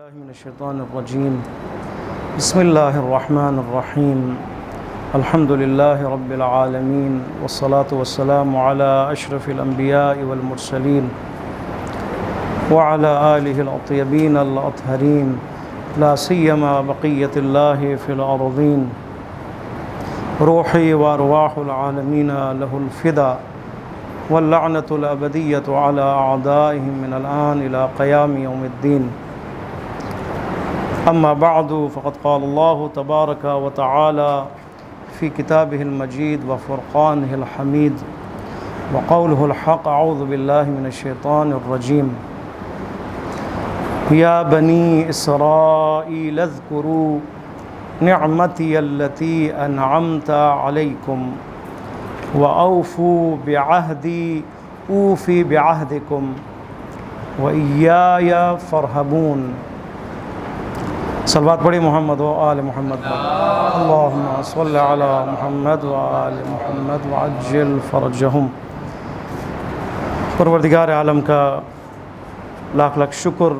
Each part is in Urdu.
من الشیطان الرجیم بسم اللہ الرحمن الرحیم الحمد للہ رب العالمین والصلاة والسلام علی اشرف الانبیاء والمرسلین وعلى آلہ الاطیبین الاطہرین لا سیما بقیت اللہ فی الارضین روحی وارواح العالمین لہ الفدا واللعنۃ الابدیۃ علی اعدائهم من الآن الى قیام یوم الدین اما بعد فقد قال الله تبارك وتعالى في كتابه المجيد وفرقانه الحميد وقوله الحق اعوذ بالله من الشيطان الرجيم يا بني اسرائيل اذكروا نعمتي التي انعمت عليكم واوفوا بعهدي اوفي بعهدكم واياي فارهبون۔ صلوات پڑھی محمد و آل محمد اللہم صلی علی محمد و آل محمد وعجل فرجہم۔ پروردگار عالم کا لاکھ لاکھ شکر،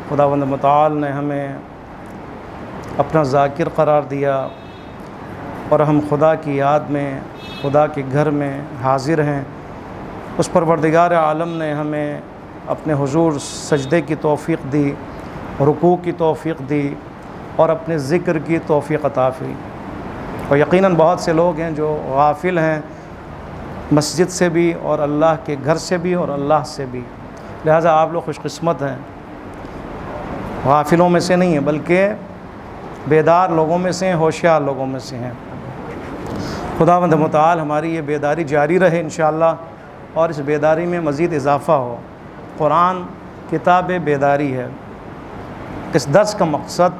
خداوند متعال نے ہمیں اپنا ذاکر قرار دیا اور ہم خدا کی یاد میں، خدا کے گھر میں حاضر ہیں۔ اس پروردگار عالم نے ہمیں اپنے حضور سجدے کی توفیق دی، رکوع کی توفیق دی اور اپنے ذکر کی توفیق عطا کی۔ اور یقیناً بہت سے لوگ ہیں جو غافل ہیں مسجد سے بھی اور اللہ کے گھر سے بھی اور اللہ سے بھی، لہٰذا آپ لوگ خوش قسمت ہیں، غافلوں میں سے نہیں ہیں بلکہ بیدار لوگوں میں سے ہیں، ہوشیار لوگوں میں سے ہیں۔ خداوند متعال ہماری یہ بیداری جاری رہے انشاءاللہ، اور اس بیداری میں مزید اضافہ ہو۔ قرآن کتاب بیداری ہے۔ اس درس کا مقصد،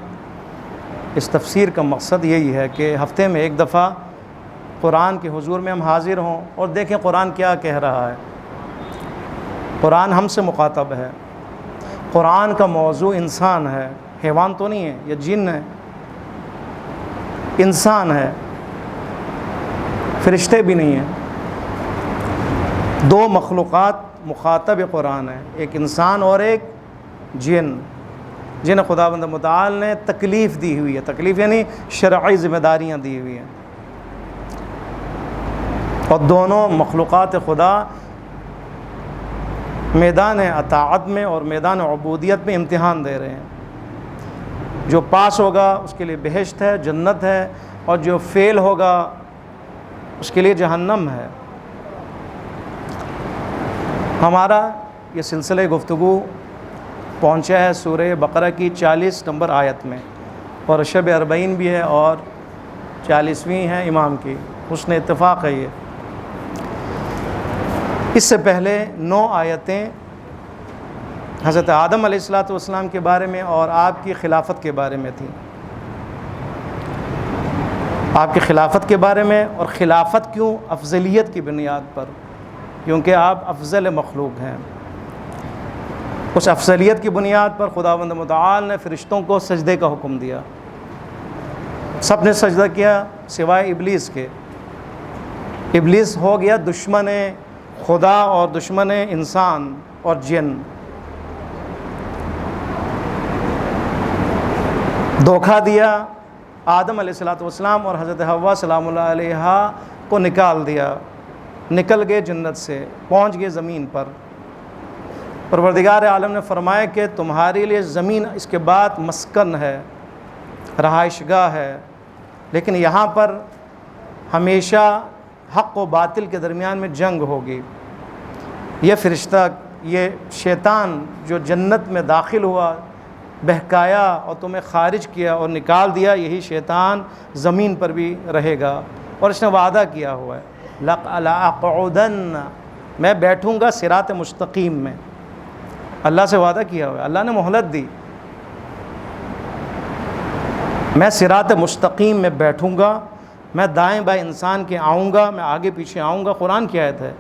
اس تفسیر کا مقصد یہی ہے کہ ہفتے میں ایک دفعہ قرآن کے حضور میں ہم حاضر ہوں اور دیکھیں قرآن کیا کہہ رہا ہے۔ قرآن ہم سے مخاطب ہے۔ قرآن کا موضوع انسان ہے، حیوان تو نہیں ہے، یہ جن ہے، انسان ہے، فرشتے بھی نہیں ہیں۔ دو مخلوقات مخاطب قرآن ہے، ایک انسان اور ایک جن، جنہیں خداوند متعال نے تکلیف دی ہوئی ہے۔ تکلیف یعنی شرعی ذمہ داریاں دی ہوئی ہیں، اور دونوں مخلوقات خدا میدان اطاعت میں اور میدان عبودیت میں امتحان دے رہے ہیں۔ جو پاس ہوگا اس کے لیے بہشت ہے، جنت ہے، اور جو فیل ہوگا اس کے لیے جہنم ہے۔ ہمارا یہ سلسلہ گفتگو پہنچا ہے سورہ بقرہ کی 40 نمبر آیت میں، اور شب اربعین بھی ہے اور 40ویں ہے امام کی، حسن اتفاق ہے یہ۔ اس سے پہلے 9 آیتیں حضرت آدم علیہ السلام کے بارے میں اور آپ کی خلافت کے بارے میں تھیں، آپ کی خلافت کے بارے میں۔ اور خلافت کیوں؟ افضلیت کی بنیاد پر، کیونکہ آپ افضل مخلوق ہیں۔ اس افضلیت کی بنیاد پر خداوند متعال نے فرشتوں کو سجدے کا حکم دیا۔ سب نے سجدہ کیا سوائے ابلیس کے۔ ابلیس ہو گیا دشمن خدا اور دشمن انسان اور جن۔ دھوکہ دیا، آدم علیہ السلام اور حضرت حوا سلام اللہ علیہا کو نکال دیا، نکل گئے جنت سے، پہنچ گئے زمین پر۔ پروردگار عالم نے فرمایا کہ تمہارے لیے زمین اس کے بعد مسکن ہے، رہائش گاہ ہے، لیکن یہاں پر ہمیشہ حق و باطل کے درمیان میں جنگ ہوگی۔ یہ فرشتہ، یہ شیطان جو جنت میں داخل ہوا، بہکایا اور تمہیں خارج کیا اور نکال دیا، یہی شیطان زمین پر بھی رہے گا، اور اس نے وعدہ کیا ہوا ہے لَأَقْعُدَنَّ، میں بیٹھوں گا صراط مستقیم میں۔ اللہ سے وعدہ کیا ہوا ہے، اللہ نے مہلت دی، میں صراط مستقیم میں بیٹھوں گا، میں دائیں بائیں انسان کے آؤں گا، میں آگے پیچھے آؤں گا، قرآن کی آیت ہے،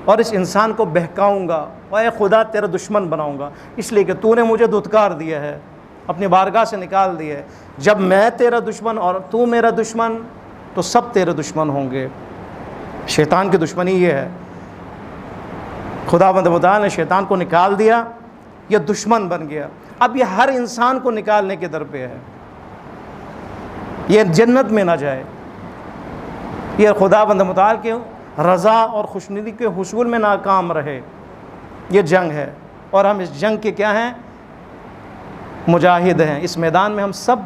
اور اس انسان کو بہکاؤں گا، اے خدا تیرا دشمن بناؤں گا، اس لیے کہ تو نے مجھے دھتکار دیا ہے، اپنی بارگاہ سے نکال دیا ہے۔ جب میں تیرا دشمن اور تو میرا دشمن، تو سب تیرے دشمن ہوں گے۔ شیطان کی دشمنی یہ ہے۔ خداوند متعال نے شیطان کو نکال دیا، یہ دشمن بن گیا. اب یہ ہر انسان کو نکالنے کے در پہ ہے. یہ جنت میں نہ جائے, یہ خدا بند متعال کے رضا اور خوشنودی کے حصول میں ناکام رہے. یہ جنگ ہے, اور ہم اس جنگ کے کیا ہیں؟ مجاہد ہیں. اس میدان میں ہم سب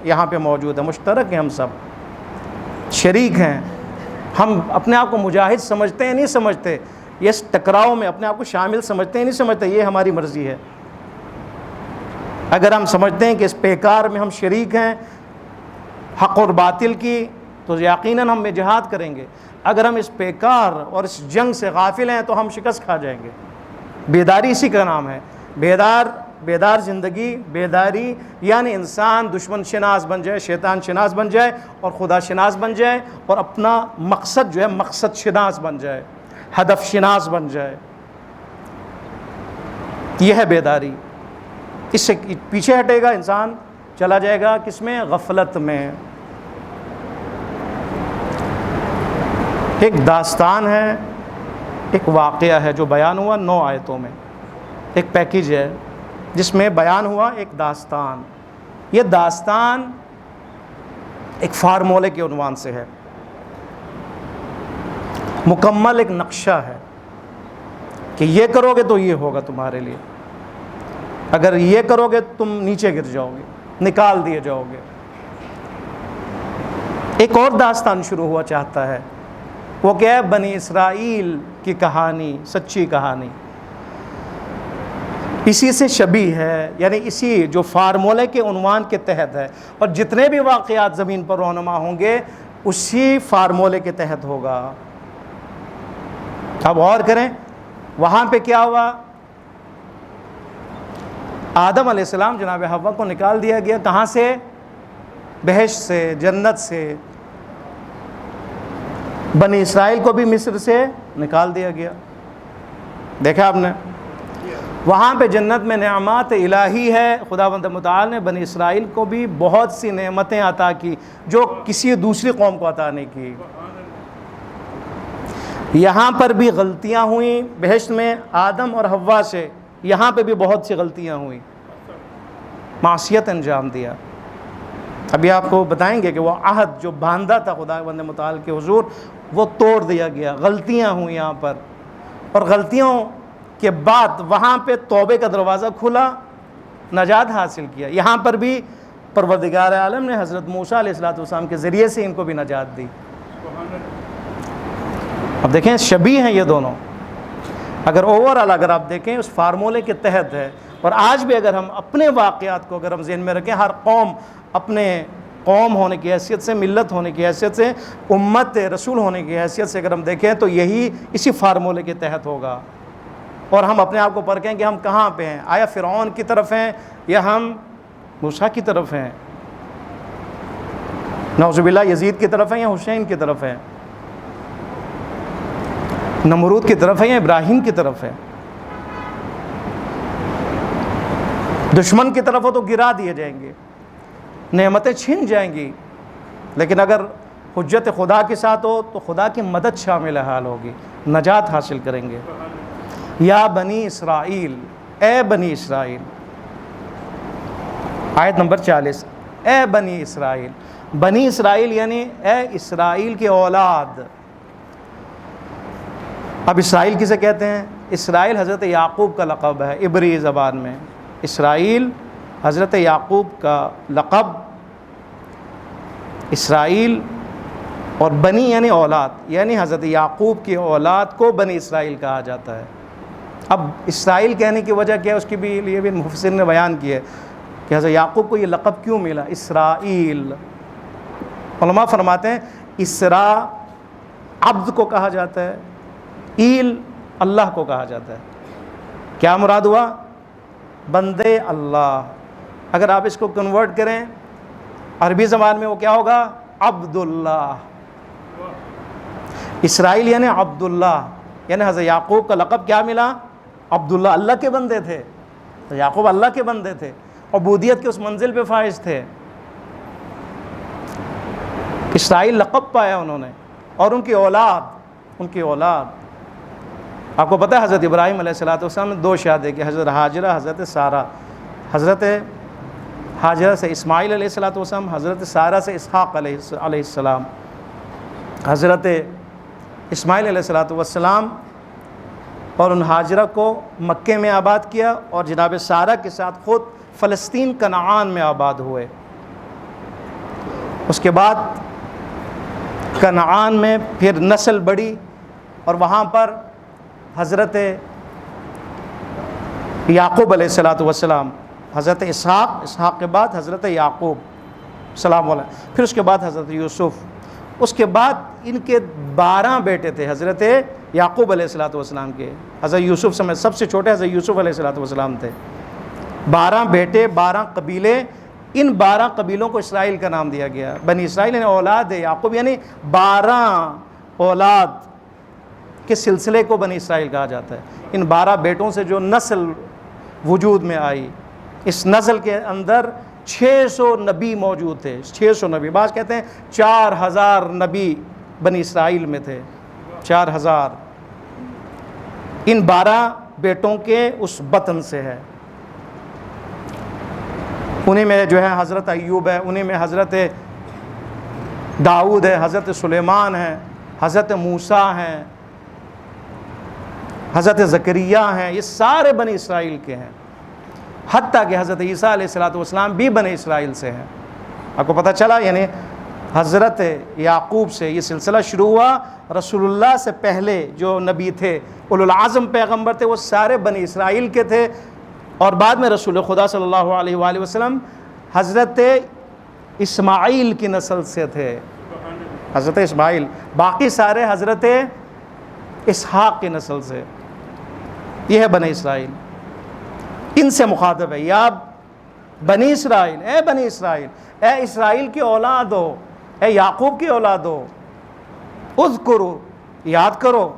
یہاں پہ موجود ہیں, مشترک ہیں, ہم سب شریک ہیں. ہم اپنے آپ کو مجاہد سمجھتے ہیں نہیں سمجھتے, یہ اس ٹکراؤ میں اپنے آپ کو شامل سمجھتے ہیں نہیں سمجھتے, یہ ہماری مرضی ہے. اگر ہم سمجھتے ہیں کہ اس پیکار میں ہم شریک ہیں حق اور باطل کی, تو یقیناً ہم میں جہاد کریں گے. اگر ہم اس پیکار اور اس جنگ سے غافل ہیں تو ہم شکست کھا جائیں گے. بیداری اسی کا نام ہے. بیدار زندگی, بیداری یعنی انسان دشمن شناس بن جائے, شیطان شناس بن جائے, اور خدا شناس بن جائے, اور اپنا مقصد جو ہے مقصد شناس بن جائے, ہدف شناس بن جائے. یہ ہے بیداری. اس سے پیچھے ہٹے گا انسان, چلا جائے گا کس میں؟ غفلت میں. ایک داستان ہے, ایک واقعہ ہے جو بیان ہوا 9 آیتوں میں. ایک پیکیج ہے جس میں بیان ہوا ایک داستان. یہ داستان ایک فارمولے کے عنوان سے ہے, مکمل ایک نقشہ ہے کہ یہ کرو گے تو یہ ہوگا تمہارے لیے, اگر یہ کرو گے تم نیچے گر جاؤ گے, نکال دیے جاؤ گے. ایک اور داستان شروع ہوا چاہتا ہے, وہ کیا ہے؟ بنی اسرائیل کی کہانی, سچی کہانی. اسی سے شبیہ ہے, یعنی اسی جو فارمولے کے عنوان کے تحت ہے, اور جتنے بھی واقعات زمین پر رونما ہوں گے اسی فارمولے کے تحت ہوگا. اب غور کریں, وہاں پہ کیا ہوا؟ آدم علیہ السلام جناب حوا کو نکال دیا گیا. کہاں سے؟ بہشت سے, جنت سے. بنی اسرائیل کو بھی مصر سے نکال دیا گیا. دیکھا آپ نے, وہاں پہ جنت میں نعمات الہی ہے. خداوند متعال نے بنی اسرائیل کو بھی بہت سی نعمتیں عطا کی جو کسی دوسری قوم کو عطا نہیں کی. یہاں پر بھی غلطیاں ہوئیں بہشت میں آدم اور حوا سے, یہاں پہ بھی بہت سی غلطیاں ہوئیں, معصیت انجام دیا. ابھی آپ کو بتائیں گے کہ وہ عہد جو باندھا تھا خداوند متعال کے حضور, وہ توڑ دیا گیا. غلطیاں ہوئیں یہاں پر, اور غلطیوں کے بعد وہاں پہ توبے کا دروازہ کھلا, نجات حاصل کیا. یہاں پر بھی پروردگار عالم نے حضرت موسیٰ علیہ السلام کے ذریعے سے ان کو بھی نجات دی. اب دیکھیں شبیہ ہیں یہ دونوں. اگر اوورآل اگر آپ دیکھیں اس فارمولے کے تحت ہے. اور آج بھی اگر ہم اپنے واقعات کو اگر ہم ذہن میں رکھیں, ہر قوم اپنے قوم ہونے کی حیثیت سے, ملت ہونے کی حیثیت سے, امت رسول ہونے کی حیثیت سے اگر ہم دیکھیں تو یہی اسی فارمولے کے تحت ہوگا. اور ہم اپنے آپ کو پرکھیں کہ ہم کہاں پہ ہیں, آیا فرعون کی طرف ہیں یا ہم موسیٰ کی طرف ہیں, نعوذ باللہ یزید کی طرف ہیں یا حسین کی طرف ہیں, نمرود کی طرف ہیں یا ابراہیم کی طرف ہیں. دشمن کی طرف ہو تو گرا دیے جائیں گے, نعمتیں چھن جائیں گی. لیکن اگر حجت خدا کے ساتھ ہو تو خدا کی مدد شامل حال ہوگی, نجات حاصل کریں گے. یا بنی اسرائیل, اے بنی اسرائیل. آیت نمبر 40, اے بنی اسرائیل. بنی اسرائیل یعنی اے اسرائیل کی اولاد. اب اسرائیل کسے کہتے ہیں؟ اسرائیل حضرت یعقوب کا لقب ہے عبری زبان میں. اسرائیل حضرت یعقوب کا لقب. اسرائیل اور بنی یعنی اولاد, یعنی حضرت یعقوب کی اولاد کو بنی اسرائیل کہا جاتا ہے. اب اسرائیل کہنے کی وجہ کیا ہے, اس کی بھی لیے بھی مفسر نے بیان کی ہے کہ حضرت یعقوب کو یہ لقب کیوں ملا اسرائیل. علماء فرماتے ہیں اسرا عبد کو کہا جاتا ہے, ایل اللہ کو کہا جاتا ہے. کیا مراد ہوا؟ بندے اللہ. اگر آپ اس کو کنورٹ کریں عربی زبان میں وہ کیا ہوگا؟ عبداللہ. اسرائیل یعنی عبداللہ, یعنی حضرت یعقوب کا لقب کیا ملا؟ عبداللہ. اللہ کے بندے تھے, یعقوب اللہ کے بندے تھے, عبودیت کے اس منزل پہ فائز تھے. اسرائیل لقب پایا انہوں نے, اور ان کی اولاد آپ کو پتہ ہے حضرت ابراہیم علیہ السلام نے 2 شادی کی، حضرت حاجرہ، حضرت سارہ. حضرت حاجرہ سے اسماعیل علیہ السلام، حضرت سارہ سے اسحاق علیہ السلام. حضرت اسماعیل علیہ السلام اور ان حاجرہ کو مکے میں آباد کیا، اور جناب سارہ کے ساتھ خود فلسطین کنعان میں آباد ہوئے. اس کے بعد کنعان میں پھر نسل بڑھی، اور وہاں پر حضرت یعقوب علیہ السلام، حضرت اسحاق کے بعد حضرت یعقوب سلام علیہ، پھر اس کے بعد حضرت یوسف. اس کے بعد ان کے 12 بیٹے تھے حضرت یعقوب علیہ السلام کے. حضرت یوسف سمیت سب سے چھوٹے حضرت یوسف علیہ السلام تھے. 12 بیٹے، 12 قبیلے. ان 12 قبیلوں کو اسرائیل کا نام دیا گیا. بنی اسرائیل یعنی اولاد یعقوب، یعنی 12 اولاد کے سلسلے کو بنی اسرائیل کہا جاتا ہے. ان 12 بیٹوں سے جو نسل وجود میں آئی، اس نسل کے اندر 600 نبی موجود تھے. 600 نبی، بعض کہتے ہیں 4000 نبی بنی اسرائیل میں تھے. 4000 ان 12 بیٹوں کے اس بطن سے ہے. انہیں میں جو ہے حضرت ایوب ہے، انہیں میں حضرت داؤد ہے، حضرت سلیمان ہے، حضرت موسیٰ ہیں، حضرت زکریا ہیں. یہ سارے بنی اسرائیل کے ہیں. حتیٰ کہ حضرت عیسیٰ علیہ السلام بھی بنی اسرائیل سے ہیں. آپ کو پتہ چلا، یعنی حضرت یعقوب سے یہ سلسلہ شروع ہوا. رسول اللہ سے پہلے جو نبی تھے، اولو العزم پیغمبر تھے، وہ سارے بنی اسرائیل کے تھے. اور بعد میں رسول خدا صلی اللہ علیہ وآلہ وسلم حضرت اسماعیل کی نسل سے تھے. حضرت اسماعیل، باقی سارے حضرت اسحاق کی نسل سے. یہ ہے بنی اسرائیل. ان سے مخاطب ہے، یا بنی اسرائیل، اے بنی اسرائیل، اے اسرائیل کی اولاد ہو، اے یعقوب کی اولاد ہو. اذکرو، یاد کرو،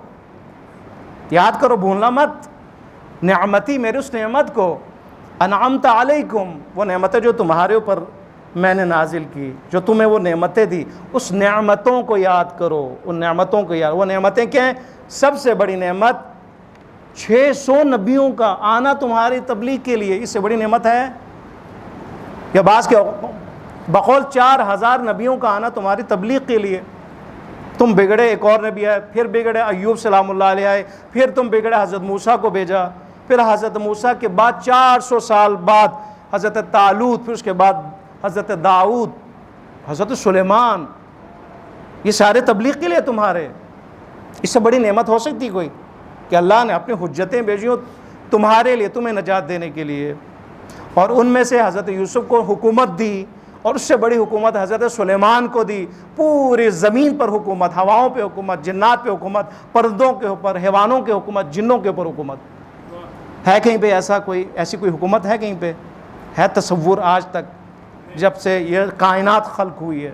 یاد کرو، بھولنا مت. نعمتی، میرے اس نعمت کو، انعمت علیکم، وہ نعمتیں جو تمہارے اوپر میں نے نازل کی، جو تمہیں وہ نعمتیں دی، اس نعمتوں کو یاد کرو. ان نعمتوں کو یاد. وہ نعمتیں کیا ہیں؟ سب سے بڑی نعمت 600 نبیوں کا آنا تمہاری تبلیغ کے لیے. اس سے بڑی نعمت ہے؟ یا بعض کے بقول 4000 نبیوں کا آنا تمہاری تبلیغ کے لیے. تم بگڑے، ایک اور نبی آئے، پھر بگڑے ایوب سلام اللہ علیہ آئے، پھر تم بگڑے، حضرت موسیٰ کو بھیجا، پھر حضرت موسیٰ کے بعد 400 سال بعد حضرت طالوت، پھر اس کے بعد حضرت داؤد، حضرت سلیمان. یہ سارے تبلیغ کے لیے تمہارے. اس سے بڑی نعمت ہو سکتی کوئی کہ اللہ نے اپنی حجتیں بھیجی ہو تمہارے لیے، تمہیں نجات دینے کے لیے. اور ان میں سے حضرت یوسف کو حکومت دی، اور اس سے بڑی حکومت حضرت سلیمان کو دی. پوری زمین پر حکومت، ہواؤں پہ حکومت، جنات پہ حکومت، پرندوں کے اوپر، حیوانوں کے حکومت، جنوں کے اوپر حکومت. ہے کہیں پہ ایسی کوئی حکومت ہے کہیں پہ؟ ہے تصور آج تک جب سے یہ کائنات خلق ہوئی ہے؟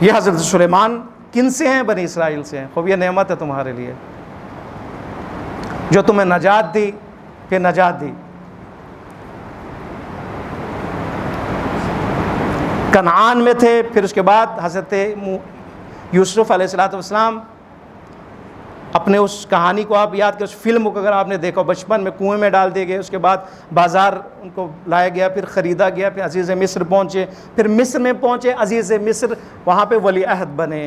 یہ حضرت سلیمان کن سے ہیں؟ بنی اسرائیل سے ہیں. خوب یہ نعمت ہے تمہارے لیے جو تمہیں نجات دی، پھر نجات دی. کنعان میں تھے، پھر اس کے بعد حضرت یوسف علیہ السلام اپنے اس کہانی کو آپ یاد کریں، اس فلم کو اگر آپ نے دیکھا، بچپن میں کنویں میں ڈال دیے گئے، اس کے بعد بازار ان کو لایا گیا، پھر خریدا گیا، پھر عزیز مصر پہنچے، پھر مصر میں پہنچے، عزیز مصر وہاں پہ ولی عہد بنے.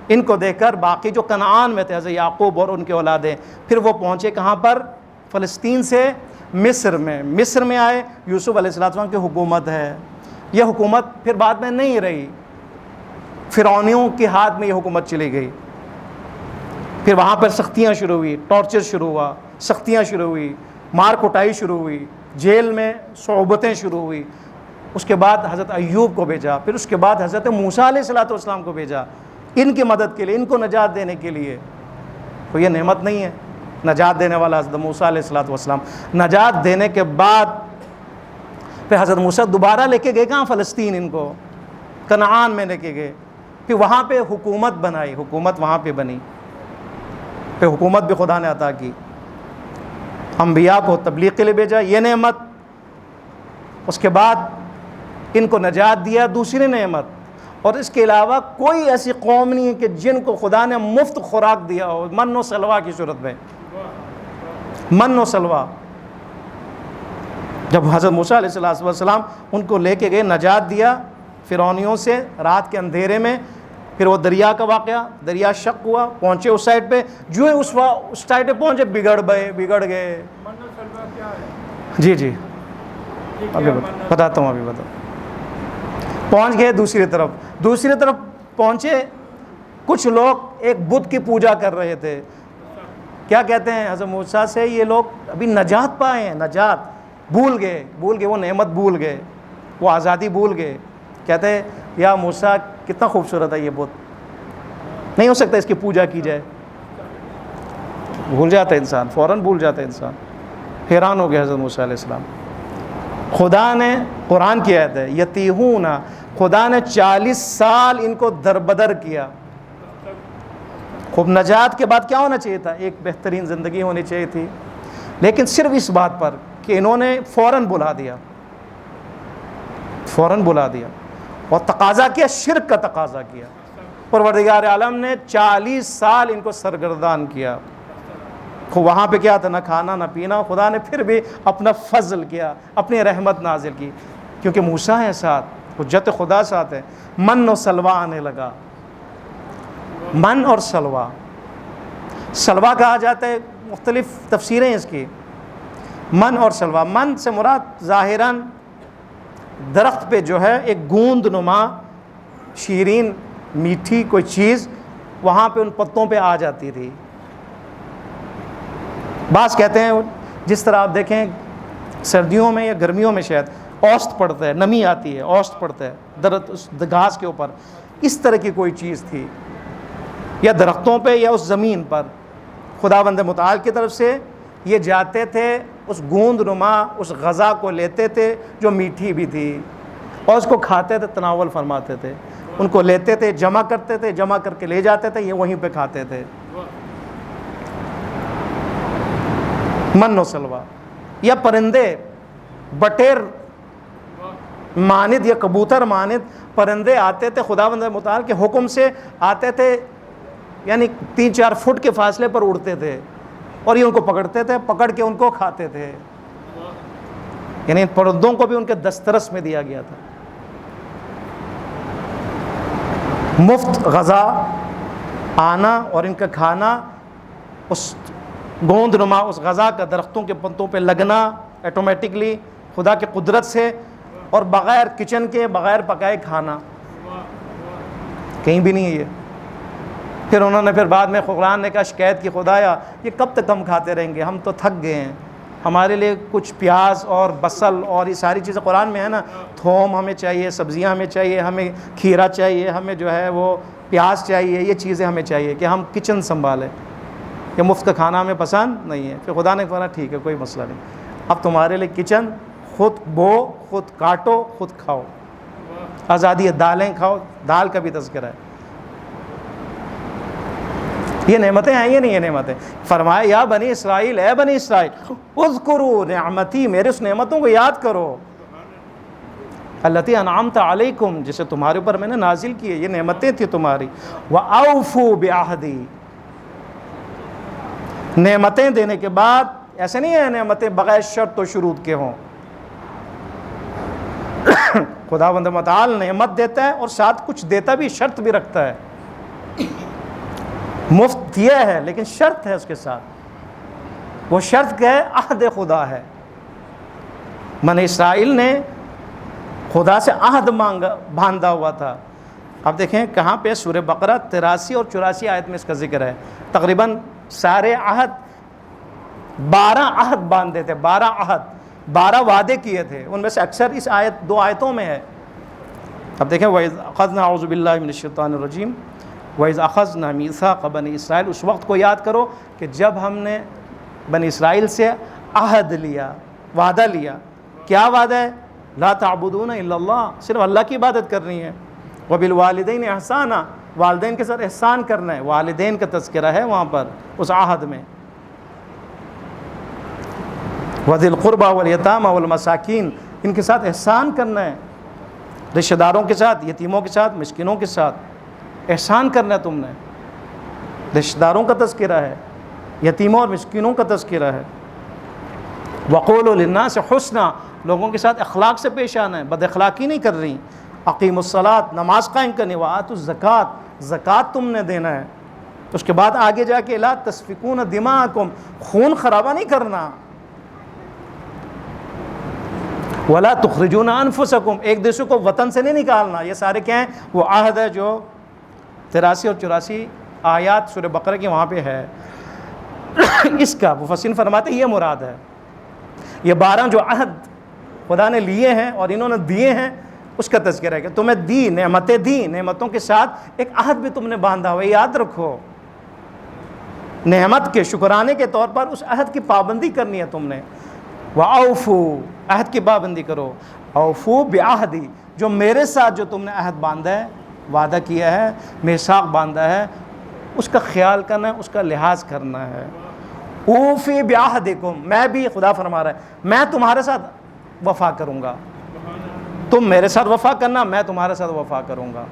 ان کو دیکھ کر باقی جو کنعان میں تھے حضرت یعقوب اور ان کے اولادیں، پھر وہ پہنچے کہاں پر؟ فلسطین سے مصر میں. مصر میں آئے، یوسف علیہ السلام کی حکومت ہے. یہ حکومت پھر بعد میں نہیں رہی، فرعونیوں کے ہاتھ میں یہ حکومت چلی گئی. پھر وہاں پر سختیاں شروع ہوئی، ٹارچر شروع ہوا، سختیاں شروع ہوئی، مار کٹائی شروع ہوئی، جیل میں صعوبتیں شروع ہوئی. اس کے بعد حضرت ایوب کو بھیجا، پھر اس کے بعد حضرت موسیٰ علیہ السلام کو بھیجا ان کی مدد کے لیے، ان کو نجات دینے کے لیے. تو یہ نعمت نہیں ہے؟ نجات دینے والا حضرت موسیٰ علیہ السلام. نجات دینے کے بعد پھر حضرت موسیٰ دوبارہ لے کے گئے کہاں؟ فلسطین. ان کو کنعان میں لے کے گئے، پھر وہاں پہ حکومت بنائی، حکومت وہاں پہ بنی، پھر حکومت بھی خدا نے عطا کی. انبیاء کو تبلیغ کے لیے بھیجا، یہ نعمت. اس کے بعد ان کو نجات دیا، دوسری نعمت. اور اس کے علاوہ کوئی ایسی قوم نہیں ہے کہ جن کو خدا نے مفت خوراک دیا ہو من و سلوا کی صورت میں. من و سلوا. جب حضرت موسیٰ علیہ السلام ان کو لے کے گئے, نجات دیا فرعونیوں سے رات کے اندھیرے میں, پھر وہ دریا کا واقعہ, دریا شق ہوا, پہنچے اس سائڈ پہ, جو ہے اس سائڈ پہ پہنچے بگڑ گئے. جی جی ابھی بتاتا ہوں, ابھی بتاؤ. پہنچ گئے دوسری طرف پہنچے, کچھ لوگ ایک بت کی پوجا کر رہے تھے. کیا کہتے ہیں حضرت موسیٰ سے, یہ لوگ ابھی نجات پائے ہیں, نجات بھول گئے, وہ نعمت بھول گئے, وہ آزادی بھول گئے. کہتے ہیں یا موسیٰ کتنا خوبصورت ہے یہ بت, نہیں ہو سکتا اس کی پوجا کی جائے. بھول جاتا ہے انسان, فوراً بھول جاتا ہے انسان. حیران ہو گیا حضرت موسیٰ علیہ السلام. خدا نے, قرآن کی آیت ہے, یتیہون, خدا نے 40 سال ان کو دربدر کیا. خوب نجات کے بعد کیا ہونا چاہیے تھا, ایک بہترین زندگی ہونی چاہیے تھی, لیکن صرف اس بات پر کہ انہوں نے فوراً بلا دیا اور تقاضا کیا, شرک کا تقاضا کیا. پروردگار عالم نے 40 سال ان کو سرگردان کیا. وہاں پہ کیا تھا, نہ کھانا نہ پینا. خدا نے پھر بھی اپنا فضل کیا, اپنی رحمت نازل کی, کیونکہ موسیٰ ہے ساتھ, حجت خدا ساتھ ہے. من و سلوا آنے لگا. من اور سلوا, سلوا کہا جاتا ہے, مختلف تفسیریں اس کی. من اور سلوا, من سے مراد ظاہراً درخت پہ جو ہے ایک گوند نما شیرین میٹھی کوئی چیز وہاں پہ ان پتوں پہ آ جاتی تھی. بعض کہتے ہیں جس طرح آپ دیکھیں سردیوں میں یا گرمیوں میں شاید اوسط پڑتا ہے, نمی آتی ہے, اوسط پڑتا ہے درخت اس گھاس کے اوپر, اس طرح کی کوئی چیز تھی, یا درختوں پہ یا اس زمین پر. خداوند متعال کی طرف سے یہ جاتے تھے, اس گوند نما اس غذا کو لیتے تھے جو میٹھی بھی تھی, اور اس کو کھاتے تھے, تناول فرماتے تھے. ان کو لیتے تھے, جمع کرتے تھے, جمع کر کے لے جاتے تھے, یہ وہیں پہ کھاتے تھے. من و سلوا. یا پرندے, بٹیر ماند یا کبوتر ماند پرندے آتے تھے, خداوند متعال کے حکم سے آتے تھے, یعنی 3-4 فٹ کے فاصلے پر اڑتے تھے, اور یہ ان کو پکڑتے تھے, پکڑ کے ان کو کھاتے تھے. یعنی ان پرندوں کو بھی ان کے دسترس میں دیا گیا تھا. مفت غذا آنا اور ان کا کھانا, اس گوند نما اس غذا کا درختوں کے پتوں پہ لگنا ایٹومیٹکلی خدا کی قدرت سے, اور بغیر کچن کے, بغیر پکائے کھانا, کہیں بھی نہیں ہے یہ. پھر انہوں نے بعد میں قرآن نے کہا, شکایت کی, خدایا یہ کب تک ہم کھاتے رہیں گے, ہم تو تھک گئے ہیں, ہمارے لیے کچھ پیاز اور بصل اور یہ ساری چیزیں قرآن میں ہے نا, تھوم ہمیں چاہیے, سبزیاں ہمیں چاہیے, ہمیں کھیرا چاہیے, ہمیں جو ہے وہ پیاز چاہیے, یہ چیزیں ہمیں چاہیے کہ ہم کچن سنبھالیں, یہ مفت کا کھانا ہمیں پسند نہیں ہے. پھر خدا نے کہا ٹھیک ہے کوئی مسئلہ نہیں, اب تمہارے لیے کچن, خود بو, خود کاٹو, خود کھاؤ, آزادی ہے, دالیں کھاؤ, دال کا بھی تذکرہ ہے. یہ نعمتیں ہیں, یہ نہیں یہ نعمتیں. فرمایا یا بنی اسرائیل, اے بنی اسرائیل, اذکروا نعمتی, میرے اس نعمتوں کو یاد کرو, التی انعمت علیکم, جسے تمہارے اوپر میں نے نازل کی ہے, یہ نعمتیں تھی تمہاری. وَأَوْفُوا بِعَهْدِي, نعمتیں دینے کے بعد ایسے نہیں ہے نعمتیں بغیر شرط و شروط کے ہوں. خداوند متعال نعمت دیتا ہے اور ساتھ کچھ دیتا بھی, شرط بھی رکھتا ہے. مفت دیا ہے لیکن شرط ہے اس کے ساتھ, وہ شرط کیا ہے, عہد خدا ہے. بنی اسرائیل نے خدا سے عہد باندھا ہوا تھا. اب دیکھیں کہاں پہ, سورہ بقرہ 83 اور 84 آیت میں اس کا ذکر ہے. تقریباً سارے عہد 12 عہد باندھے تھے, 12 عہد, 12 وعدے کیے تھے. ان میں سے اکثر اس آیت 2 آیتوں میں ہے. اب دیکھیں وَإِذْ أَخَذْنَا أَعُوذُ بِاللَّهِ مِنَ الشَّيْطَانِ الرَّجِيمِ وَإِذْ أَخَذْنَا مِيثَاقَ بَنِي اسرائیل, اس وقت کو یاد کرو کہ جب ہم نے بنی اسرائیل سے عہد لیا, وعدہ لیا. کیا وعدہ ہے؟ لا تعبدون الا اللہ, صرف اللہ کی عبادت کرنی ہے. وبالوالدین احسانا, والدین کے ساتھ احسان کرنا ہے. والدین کا تذکرہ ہے وہاں پر اس عہد میں. وذی القربى والیتامى والمساکین, ان کے ساتھ احسان کرنا ہے. رشتہ داروں کے ساتھ، یتیموں کے ساتھ، مسکینوں کے ساتھ احسان کرنا ہے تم نے. رشتہ داروں کا تذکرہ ہے، یتیموں اور مسکینوں کا تذکرہ ہے. وقولوا للناس حسنا، لوگوں کے ساتھ اخلاق سے پیش آنا ہے، بد اخلاقی نہیں کر رہی. اقیموا الصلاۃ، نماز قائم کرنی. وآتوا الزکوٰۃ، زکوٰۃ تم نے دینا ہے. اس کے بعد آگے جا کے لا تسفکون دماءکم، خون خرابہ نہیں کرنا. ولا تخرجون انفسکم، ایک دوسرے کو وطن سے نہیں نکالنا. یہ سارے کیا ہیں؟ وہ عہد ہے جو 83 اور 84 آیات سورہ بقرہ کی وہاں پہ ہے. اس کا مفسرین فرماتے ہیں یہ مراد ہے. یہ 12 جو عہد خدا نے لیے ہیں اور انہوں نے دیے ہیں اس کا تذکرہ ہے کہ تمہیں دی نعمتیں دی، نعمتوں کے ساتھ ایک عہد بھی تم نے باندھا ہوا ہے. یاد رکھو، نعمت کے شکرانے کے طور پر اس عہد کی پابندی کرنی ہے تم نے. وَأَوْفُوا، عہد کی پابندی کرو. اوفو بعہدی، جو میرے ساتھ جو تم نے عہد باندھا ہے، وعدہ کیا ہے، میثاق باندھا ہے، اس کا خیال کرنا ہے، اس کا لحاظ کرنا ہے. اوفی بعہدکم، میں بھی، خدا فرما رہا ہے میں تمہارے ساتھ وفا کروں گا. تم میرے ساتھ وفا کرنا، میں تمہارے ساتھ وفا کروں گا.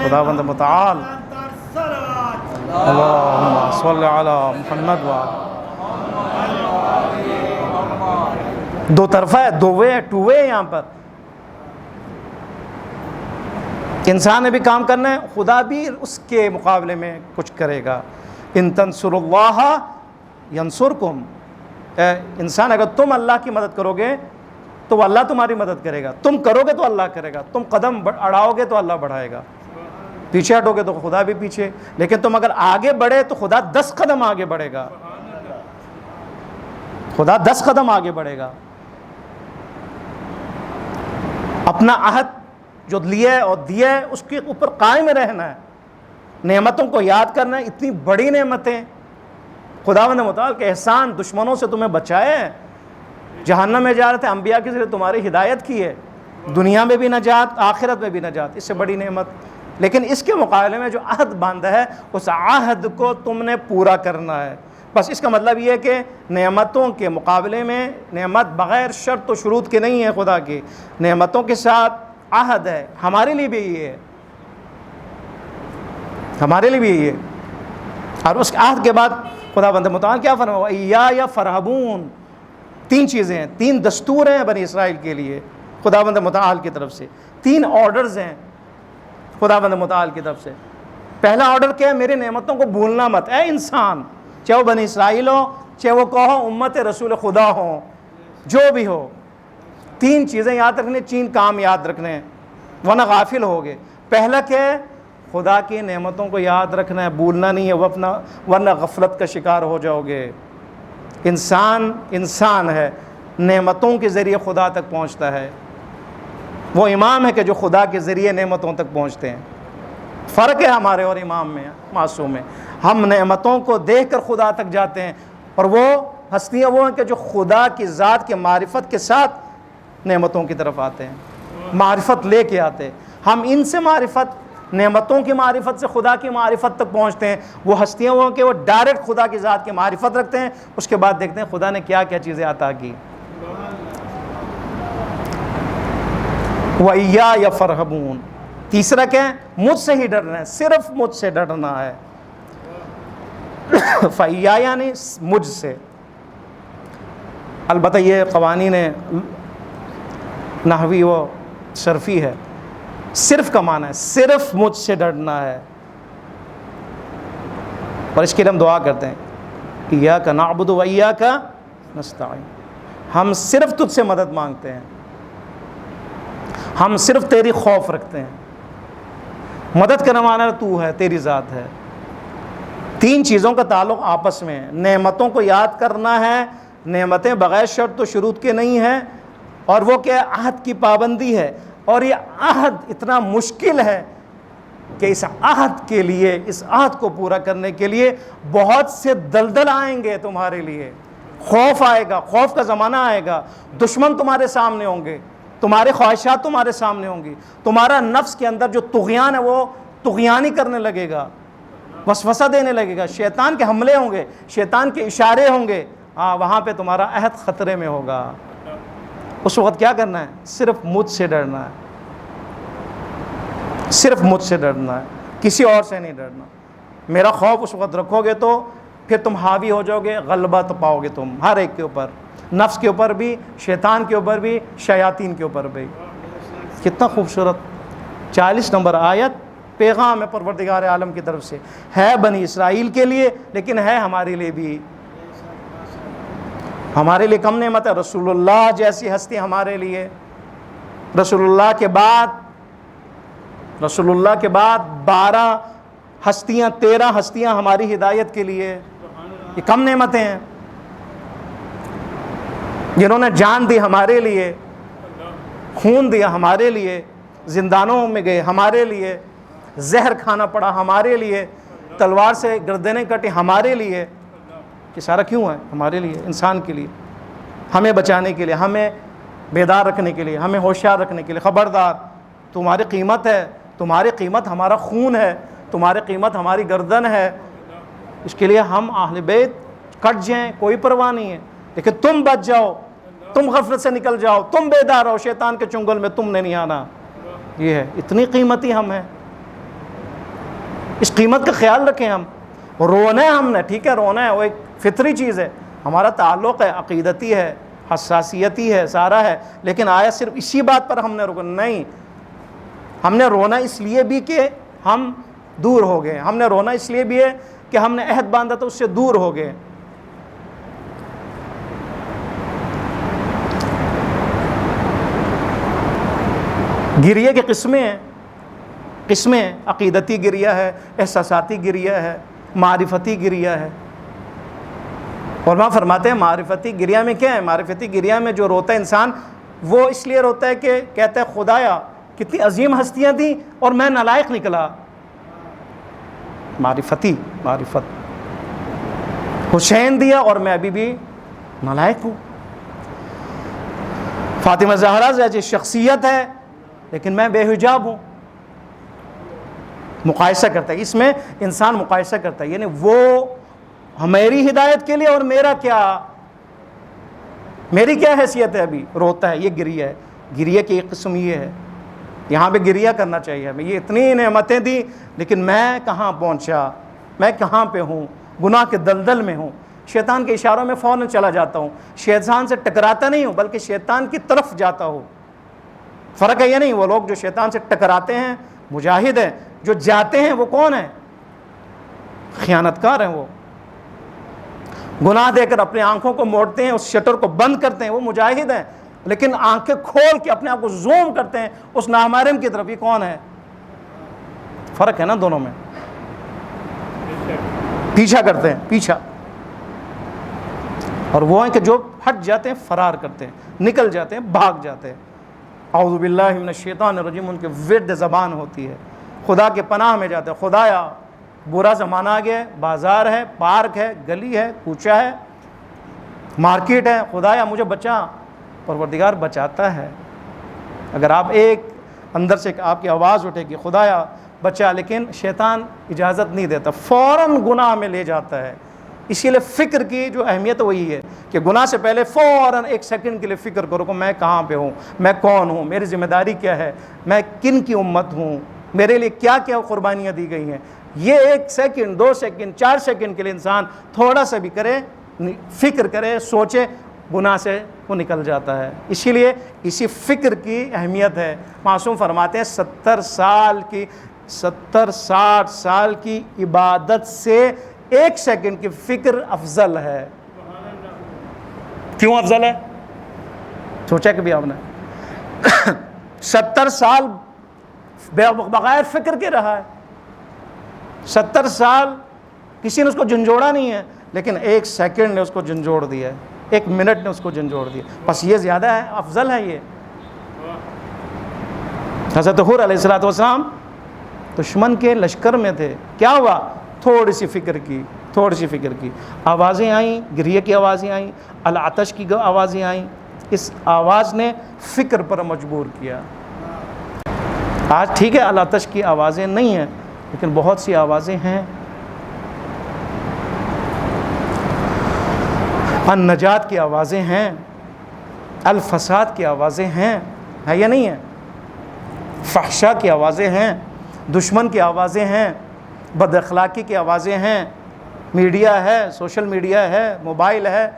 خداوند متعال اللہم صلی علی محمد وآلہ. دو طرفہ ہے، دو وے ہے، ٹو وے یہاں پر. انسان نے بھی کام کرنا ہے، خدا بھی اس کے مقابلے میں کچھ کرے گا. ان تنصروا اللہ ینصرکم، انسان اگر تم اللہ کی مدد کرو گے تو اللہ تمہاری مدد کرے گا. تم کرو گے تو اللہ کرے گا. تم قدم اڑاؤ گے تو اللہ بڑھائے گا. پیچھے ہٹو گے تو خدا بھی پیچھے. لیکن تم اگر آگے بڑھے تو خدا 10 قدم آگے بڑھے گا. خدا 10 قدم آگے بڑھے گا. اپنا عہد جو لیا ہے اور دیا ہے اس کے اوپر قائم رہنا ہے. نعمتوں کو یاد کرنا ہے. اتنی بڑی نعمتیں خداوند متعال کے احسان، دشمنوں سے تمہیں بچائے ہیں. جہنم میں جا رہے تھے، انبیاء کے ذریعے تمہاری ہدایت کی ہے. دنیا میں بھی نجات، آخرت میں بھی نجات. اس سے بڑی نعمت. لیکن اس کے مقابلے میں جو عہد باندھا ہے اس عہد کو تم نے پورا کرنا ہے. بس اس کا مطلب یہ ہے کہ نعمتوں کے مقابلے میں نعمت بغیر شرط و شروط کے نہیں ہے. خدا کی نعمتوں کے ساتھ عہد ہے. ہمارے لیے بھی یہ ہے، ہمارے لیے بھی یہ ہے. اور اس عہد کے بعد خدا بند متعال کیا فرمایا؟ ایّایا فرحبون. 3 چیزیں ہیں، 3 دستور ہیں بنی اسرائیل کے لیے خدا بند متعال کی طرف سے. 3 آرڈرز ہیں خدا بند متعال کی طرف سے. پہلا آرڈر کیا ہے؟ میری نعمتوں کو بھولنا مت. اے انسان، چاہے وہ بنی اسرائیل ہو، چاہے وہ کہو امت رسول خدا ہو، جو بھی ہو، 3 چیزیں یاد رکھنے، 3 کام یاد رکھنے، ورنہ غافل ہوگے. پہلا کیا ہے؟ خدا کی نعمتوں کو یاد رکھنا ہے، بھولنا نہیں ہے، ورنہ غفلت کا شکار ہو جاؤ گے. انسان ہے، نعمتوں کے ذریعے خدا تک پہنچتا ہے. وہ امام ہے کہ جو خدا کے ذریعے نعمتوں تک پہنچتے ہیں. فرق ہے ہمارے اور امام میں، معصوم میں. ہم نعمتوں کو دیکھ کر خدا تک جاتے ہیں، اور وہ ہستیاں وہ ہیں کہ جو خدا کی ذات کے معرفت کے ساتھ نعمتوں کی طرف آتے ہیں، معرفت لے کے آتے ہیں. ہم ان سے معرفت، نعمتوں کی معرفت سے خدا کی معرفت تک پہنچتے ہیں. وہ ہستیاں وہ ہیں کہ وہ ڈائریکٹ خدا کی ذات کی معرفت رکھتے ہیں، اس کے بعد دیکھتے ہیں خدا نے کیا کیا چیزیں عطا کی. وَإِيَّايَ فَارْهَبُونَ. تیسرا کیا ہے؟ مجھ سے ہی ڈرنا ہے، صرف مجھ سے ڈرنا ہے. فَإِيَّايَ یعنی مجھ سے. البتہ یہ قوانین نحوی و صرفی ہے. صرف کا معنی ہے صرف مجھ سے ڈرنا ہے. اور اس کے لیے ہم دعا کرتے ہیں، ایاک نعبد و ایاک نستعین. ہم صرف تجھ سے مدد مانگتے ہیں، ہم صرف تیری خوف رکھتے ہیں. مدد کرنے والا تو ہے، تیری ذات ہے. 3 چیزوں کا تعلق آپس میں ہے. نعمتوں کو یاد کرنا ہے، نعمتیں بغیر شرط و شروط کے نہیں ہیں. اور وہ کیا ہے؟ عہد کی پابندی ہے. اور یہ عہد اتنا مشکل ہے کہ اس عہد کے لیے، اس عہد کو پورا کرنے کے لیے بہت سے دلدل آئیں گے تمہارے لیے. خوف آئے گا، خوف کا زمانہ آئے گا. دشمن تمہارے سامنے ہوں گے، تمہارے خواہشات تمہارے سامنے ہوں گی. تمہارا نفس کے اندر جو طغیان ہے وہ طغیانی کرنے لگے گا، وسوسہ دینے لگے گا. شیطان کے حملے ہوں گے، شیطان کے اشارے ہوں گے. وہاں پہ تمہارا عہد خطرے میں ہوگا. اس وقت کیا کرنا ہے؟ صرف مجھ سے ڈرنا ہے. صرف مجھ سے ڈرنا ہے، کسی اور سے نہیں ڈرنا۔ میرا خوف اس وقت رکھو گے تو پھر تم حاوی ہو جاؤ گے، غلبہ تو پاؤ گے تم ہر ایک کے اوپر، نفس کے اوپر بھی، شیطان کے اوپر بھی، شیاطین کے اوپر بھی۔ کتنا خوبصورت 40 نمبر آیت، پیغام ہے پروردگار عالم کی طرف سے، ہے بنی اسرائیل کے لیے لیکن ہے ہمارے لیے بھی۔ ہمارے لیے کم نعمت ہے، رسول اللہ جیسی ہستی ہمارے لیے، رسول اللہ کے بعد 12 ہستیاں، 13 ہستیاں ہماری ہدایت کے لیے، یہ کم نعمتیں ہیں، جنہوں نے جان دی ہمارے لیے، خون دیا ہمارے لیے، زندانوں میں گئے ہمارے لیے، زہر کھانا پڑا ہمارے لیے، تلوار سے گردنیں کٹی ہمارے لیے۔ یہ سارا کیوں ہے؟ ہمارے لیے، انسان کے لیے، ہمیں بچانے کے لیے، ہمیں بیدار رکھنے کے لیے، ہمیں ہوشیار رکھنے کے لیے۔ خبردار، تمہاری قیمت ہے، تمہاری قیمت ہمارا خون ہے، تمہاری قیمت ہماری گردن ہے، اس کے لیے ہم اہل بیت کٹ جائیں کوئی پرواہ نہیں ہے، لیکن تم بچ جاؤ، تم غفلت سے نکل جاؤ، تم بیدار ہو، شیطان کے چنگل میں تم نے نہیں آنا۔ یہ ہے، اتنی قیمتی ہم ہیں، اس قیمت کا خیال رکھیں۔ ہم رونا ہے، ہم نے ٹھیک ہے رونا ہے، وہ ایک فطری چیز ہے، ہمارا تعلق ہے، عقیدتی ہے، حساسیتی ہے، سارا ہے، لیکن آیا صرف اسی بات پر ہم نے رونا نہیں، ہم نے رونا اس لیے بھی کہ ہم دور ہو گئے، ہم نے رونا اس لیے بھی ہے کہ ہم نے عہد باندھا تھا اس سے دور ہو گئے۔ گریہ کی قسمیں ہیں، قسمیں عقیدتی گریہ ہے، احساساتی گریہ ہے، معرفتی گریہ ہے۔ علماء فرماتے ہیں معرفتی گریہ میں کیا ہے؟ معرفتی گریہ میں جو روتا ہے انسان، وہ اس لیے روتا ہے کہ کہتا ہے خدایا کتنی عظیم ہستیاں تھیں اور میں نالائق نکلا۔ معرفت حسین دیا اور میں ابھی بھی نالائق ہوں۔ فاطمہ زہرا جیسی شخصیت ہے لیکن میں بے حجاب ہوں۔ مقایسہ کرتا ہے، اس میں انسان مقایسہ کرتا ہے، یعنی وہ میری ہدایت کے لیے اور میرا کیا، میری کیا حیثیت ہے، ابھی روتا ہے۔ یہ گریہ ہے، گریہ کی ایک قسم یہ ہے، یہاں پہ گریہ کرنا چاہیے ہمیں۔ یہ اتنی نعمتیں دی لیکن میں کہاں پہنچا، میں کہاں پہ ہوں، گناہ کے دلدل میں ہوں، شیطان کے اشاروں میں فوراً چلا جاتا ہوں، شیطان سے ٹکراتا نہیں ہوں بلکہ شیطان کی طرف جاتا ہوں۔ فرق ہے یہ نہیں، وہ لوگ جو شیطان سے ٹکراتے ہیں مجاہد ہیں، جو جاتے ہیں وہ کون ہیں؟ خیانتکار ہیں۔ وہ گناہ دے کر اپنی آنکھوں کو موڑتے ہیں، اس شٹر کو بند کرتے ہیں، وہ مجاہد ہیں، لیکن آنکھیں کھول کے اپنے آپ کو زوم کرتے ہیں اس نامحرم کی طرف، یہ کون ہے؟ فرق ہے نا دونوں میں، پیچھا کرتے ہیں، پیچھا۔ اور وہ ہیں کہ جو ہٹ جاتے ہیں، فرار کرتے ہیں، نکل جاتے ہیں، بھاگ جاتے ہیں۔ اعوذ باللہ من الشیطان الرجیم، ان کے ورد زبان ہوتی ہے، خدا کے پناہ میں جاتے ہیں۔ خدایا برا زمانہ آ گیا ہے، بازار ہے، پارک ہے، گلی ہے، کوچہ ہے، مارکیٹ ہے، خدایا مجھے بچا۔ پروردگار بچاتا ہے۔ اگر آپ ایک اندر سے آپ کی آواز اٹھے کہ خدایا بچا، لیکن شیطان اجازت نہیں دیتا، فوراً گناہ میں لے جاتا ہے۔ اسی لیے فکر کی جو اہمیت وہی ہے کہ گناہ سے پہلے فوراً 1 سیکنڈ کے لیے فکر کرو کہ میں کہاں پہ ہوں، میں کون ہوں، میری ذمہ داری کیا ہے، میں کن کی امت ہوں، میرے لیے کیا کیا قربانیاں دی گئی ہیں۔ یہ 1 سیکنڈ، 2 سیکنڈ، 4 سیکنڈ کے لیے انسان تھوڑا سا بھی کرے، فکر کرے، سوچے، گناہ سے وہ نکل جاتا ہے۔ اسی لیے اسی فکر کی اہمیت ہے۔ معصوم فرماتے ہیں 70-60 سال کی عبادت سے 1 سیکنڈ کی فکر افضل ہے۔ کیوں افضل ہے؟ سوچا کہ بھی آپ نے 70 سال بغیر فکر کے رہا ہے، 70 سال کسی نے اس کو جھنجھوڑا نہیں ہے، لیکن 1 سیکنڈ نے اس کو جھنجھوڑ دیا ہے، 1 منٹ نے اس کو جھنجھوڑ دیا، بس یہ زیادہ ہے، افضل ہے۔ یہ حضرت حور علیہ السلام دشمن کے لشکر میں تھے، کیا ہوا؟ تھوڑی سی فکر کی، آوازیں آئیں، گریہ کی آوازیں آئیں، العطش کی آوازیں آئیں، اس آواز نے فکر پر مجبور کیا۔ آج ٹھیک ہے العطش کی آوازیں نہیں ہیں، لیکن بہت سی آوازیں ہیں۔ النجات کی آوازیں ہیں، الفساد کی آوازیں ہیں، ہے یا نہیں ہے؟ فحشا کی آوازیں ہیں، دشمن کی آوازیں ہیں، بد اخلاقی کی آوازیں ہیں، میڈیا ہے، سوشل میڈیا ہے، موبائل ہے،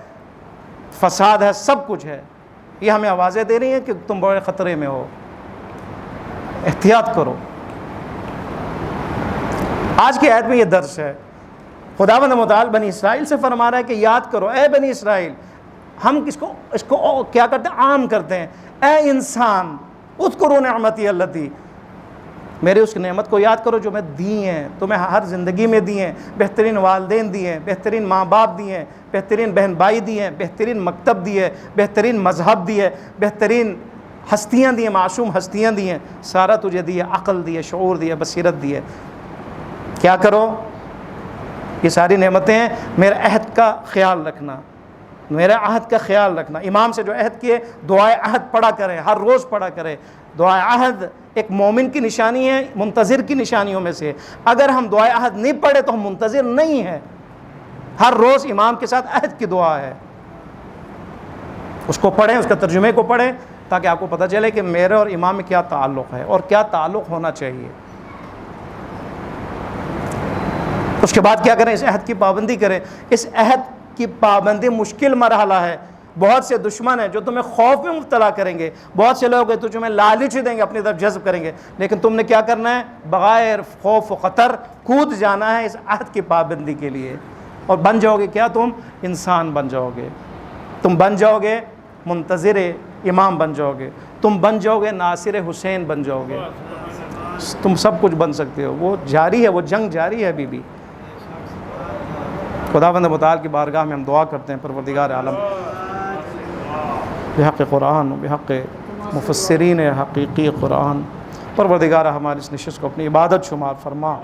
فساد ہے، سب کچھ ہے۔ یہ ہمیں آوازیں دے رہی ہیں کہ تم بڑے خطرے میں ہو، احتیاط کرو۔ آج کی آیت میں یہ درس ہے، خداوند متعال بنی اسرائیل سے فرما رہا ہے کہ یاد کرو اے بنی اسرائیل۔ ہم اس کو کیا کرتے ہیں؟ عام کرتے ہیں۔ اے انسان، اذکروا نعمتی اللتی، میرے اس نعمت کو یاد کرو جو میں دی ہیں تمہیں، ہر زندگی میں دی ہیں۔ بہترین والدین دیے ہیں، بہترین ماں باپ دیے ہیں، بہترین بہن بھائی دیے ہیں، بہترین مکتب دیے، بہترین مذہب دیے، بہترین ہستیاں دی ہیں، معصوم ہستیاں دی ہیں، سارا تجھے دی ہے، عقل دی ہے، شعور دی ہے، بصیرت دی ہے۔ کیا کرو؟ یہ ساری نعمتیں ہیں، میرے عہد کا خیال رکھنا، میرے عہد کا خیال رکھنا۔ امام سے جو عہد کیے، دعائے عہد پڑھا کرے، ہر روز پڑھا کرے۔ دعائے عہد ایک مومن کی نشانی ہے، منتظر کی نشانیوں میں سے۔ اگر ہم دعائے عہد نہیں پڑھے تو ہم منتظر نہیں ہیں۔ ہر روز امام کے ساتھ عہد کی دعا ہے، اس کو پڑھیں، اس کا ترجمے کو پڑھیں، تاکہ آپ کو پتہ چلے کہ میرے اور امام میں کیا تعلق ہے اور کیا تعلق ہونا چاہیے۔ اس کے بعد کیا کریں؟ اس عہد کی پابندی کریں۔ اس عہد کی پابندی مشکل مرحلہ ہے۔ بہت سے دشمن ہیں جو تمہیں خوف میں مبتلا کریں گے، بہت سے لوگ ہیں تو تمہیں لالچ دیں گے، اپنی طرف جذب کریں گے، لیکن تم نے کیا کرنا ہے؟ بغیر خوف و خطر کود جانا ہے اس عہد کی پابندی کے لیے، اور بن جاؤ گے کیا؟ تم انسان بن جاؤ گے، تم بن جاؤ گے منتظر امام بن جاؤ گے، تم بن جاؤ گے ناصر حسین بن جاؤ گے، تم سب کچھ بن سکتے ہو۔ وہ جاری ہے، وہ جنگ جاری ہے ابھی بھی۔ خداوند متعال کی بارگاہ میں ہم دعا کرتے ہیں، پروردگار عالم بحق قرآن و بحق مفسرین حقیقی قرآن، پروردگار ہماری اس نشست کو اپنی عبادت شمار فرما۔